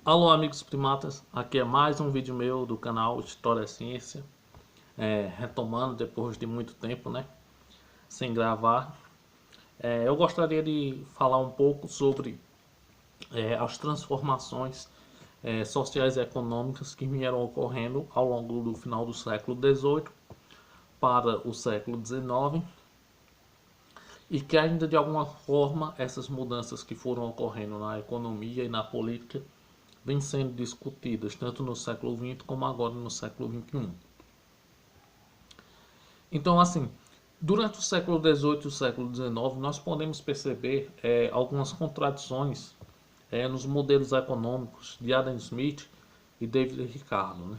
Alô amigos primatas, aqui é mais um vídeo meu do canal História Ciência, retomando depois de muito tempo, sem gravar. Eu gostaria de falar um pouco sobre as transformações sociais e econômicas que vieram ocorrendo ao longo do final do século XVIII para o século XIX e que ainda de alguma forma essas mudanças que foram ocorrendo na economia e na política vêm sendo discutidas tanto no século XX como agora no século XXI. Então, assim, durante o século XVIII e o século XIX, nós podemos perceber algumas contradições nos modelos econômicos de Adam Smith e David Ricardo,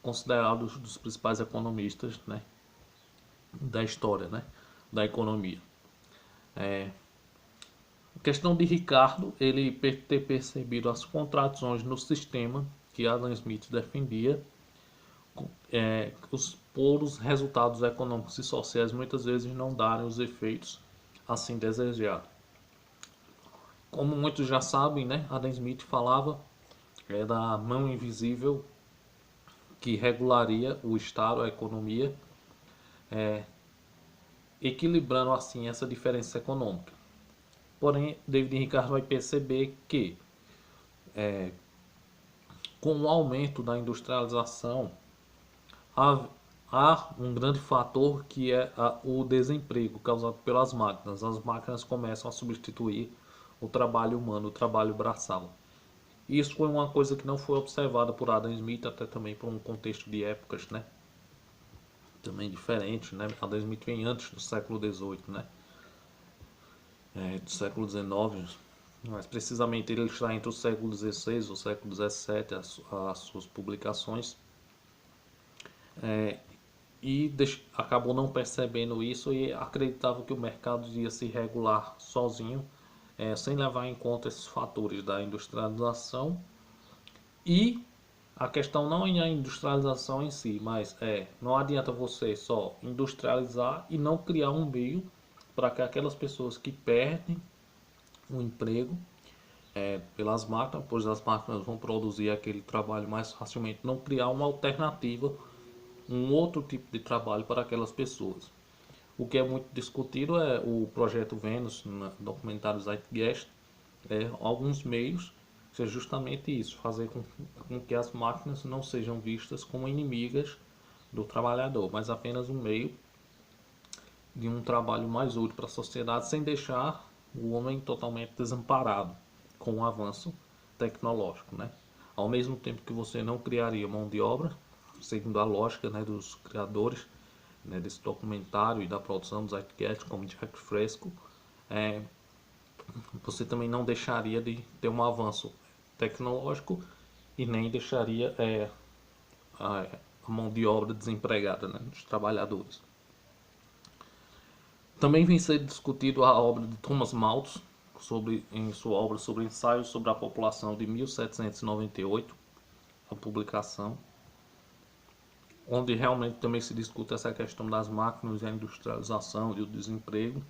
considerados dos principais economistas, da história, da economia. A questão de Ricardo, ele ter percebido as contradições no sistema que Adam Smith defendia, por os resultados econômicos e sociais muitas vezes não darem os efeitos assim desejados. Como muitos já sabem, Adam Smith falava da mão invisível que regularia o Estado, a economia, equilibrando assim essa diferença econômica. Porém, David Ricardo vai perceber que com o aumento da industrialização há um grande fator que é o desemprego causado pelas máquinas. As máquinas começam a substituir o trabalho humano, o trabalho braçal. Isso foi uma coisa que não foi observada por Adam Smith, até também por um contexto de épocas, também diferente, Adam Smith vem antes do século XVIII, do século XIX, mas precisamente ele está entre o século XVI e o século XVII, as suas publicações. E acabou não percebendo isso e acreditava que o mercado ia se regular sozinho, sem levar em conta esses fatores da industrialização. E a questão não é a industrialização em si, mas não adianta você só industrializar e não criar um meio para que aquelas pessoas que perdem o emprego pelas máquinas, pois as máquinas vão produzir aquele trabalho mais facilmente, não criar uma alternativa, um outro tipo de trabalho para aquelas pessoas. O que é muito discutido é o projeto Vênus, no documentário Zeitgeist, alguns meios, que é justamente isso, fazer com que as máquinas não sejam vistas como inimigas do trabalhador, mas apenas um meio de um trabalho mais útil para a sociedade, sem deixar o homem totalmente desamparado com o avanço tecnológico, Ao mesmo tempo que você não criaria mão de obra, segundo a lógica dos criadores desse documentário e da produção do Zeitgeist, como Jack Fresco, você também não deixaria de ter um avanço tecnológico e nem deixaria a mão de obra desempregada, dos trabalhadores. Também vem sendo discutido a obra de Thomas Malthus, em sua obra sobre ensaios sobre a população de 1798, a publicação, onde realmente também se discute essa questão das máquinas e a industrialização e o desemprego.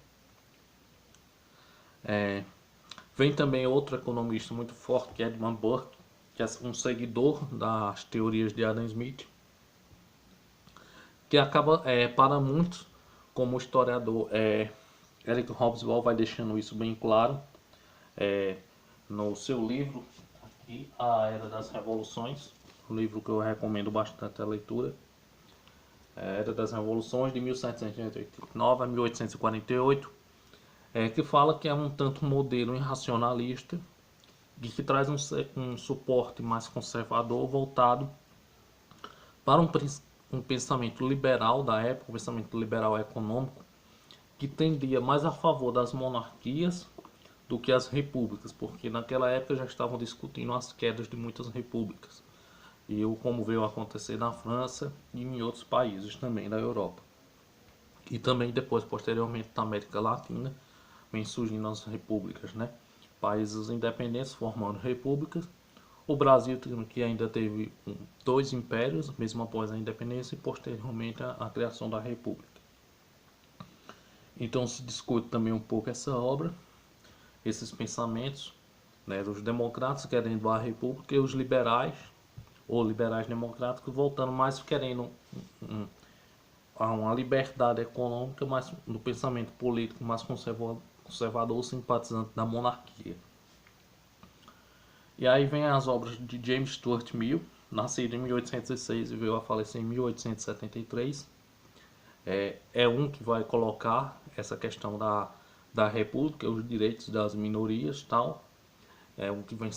Vem também outro economista muito forte, que é Edmund Burke, que é um seguidor das teorias de Adam Smith, que acaba, para muitos, como historiador, Eric Hobsbawm vai deixando isso bem claro no seu livro aqui, A Era das Revoluções, um livro que eu recomendo bastante a leitura. Era das Revoluções de 1789 a 1848, que fala que é um tanto modelo irracionalista e que traz um suporte mais conservador voltado para um pensamento liberal da época, um pensamento liberal econômico, que tendia mais a favor das monarquias do que as repúblicas, porque naquela época já estavam discutindo as quedas de muitas repúblicas. E como veio acontecer na França e em outros países também da Europa. E também depois, posteriormente, na América Latina, vem surgindo as repúblicas, Países independentes formando repúblicas. O Brasil, que ainda teve dois impérios, mesmo após a independência, e posteriormente a criação da república. Então se discute também um pouco essa obra, esses pensamentos, né, os democratas querendo a república e os liberais, ou liberais democráticos, voltando mais querendo uma liberdade econômica, mas no pensamento político mais conservador, simpatizante da monarquia. E aí vem as obras de James Stuart Mill, nascido em 1806 e veio a falecer em 1873. É um que vai colocar essa questão da república, os direitos das minorias e tal. É um que vem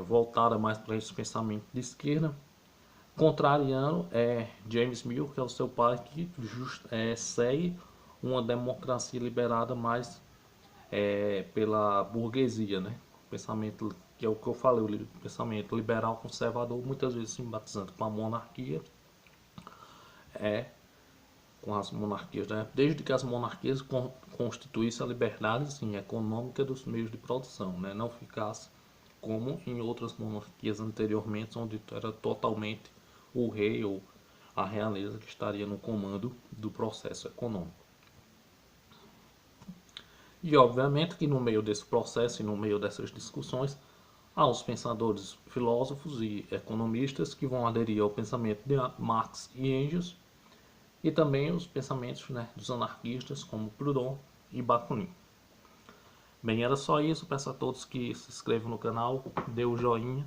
voltada mais para esse pensamento de esquerda. Contrariando é James Mill, que é o seu pai, que segue uma democracia liberada mais pela burguesia, né? Pensamento que é o que eu falei, o pensamento liberal conservador, muitas vezes simpatizante com a monarquia, com as monarquias, né? Desde que as monarquias constituíssem a liberdade assim, econômica dos meios de produção, né? Não ficasse como em outras monarquias anteriormente, onde era totalmente o rei ou a realeza que estaria no comando do processo econômico. E obviamente que no meio desse processo e no meio dessas discussões, há os pensadores, filósofos e economistas que vão aderir ao pensamento de Marx e Engels, e também os pensamentos, né, dos anarquistas como Proudhon e Bakunin. Bem, era só isso. Peço a todos que se inscrevam no canal, dê o joinha,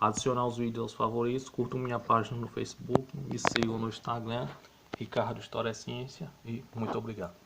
adicionar os vídeos aos favoritos, curtam minha página no Facebook, me sigam no Instagram, Ricardo História é Ciência, e muito obrigado.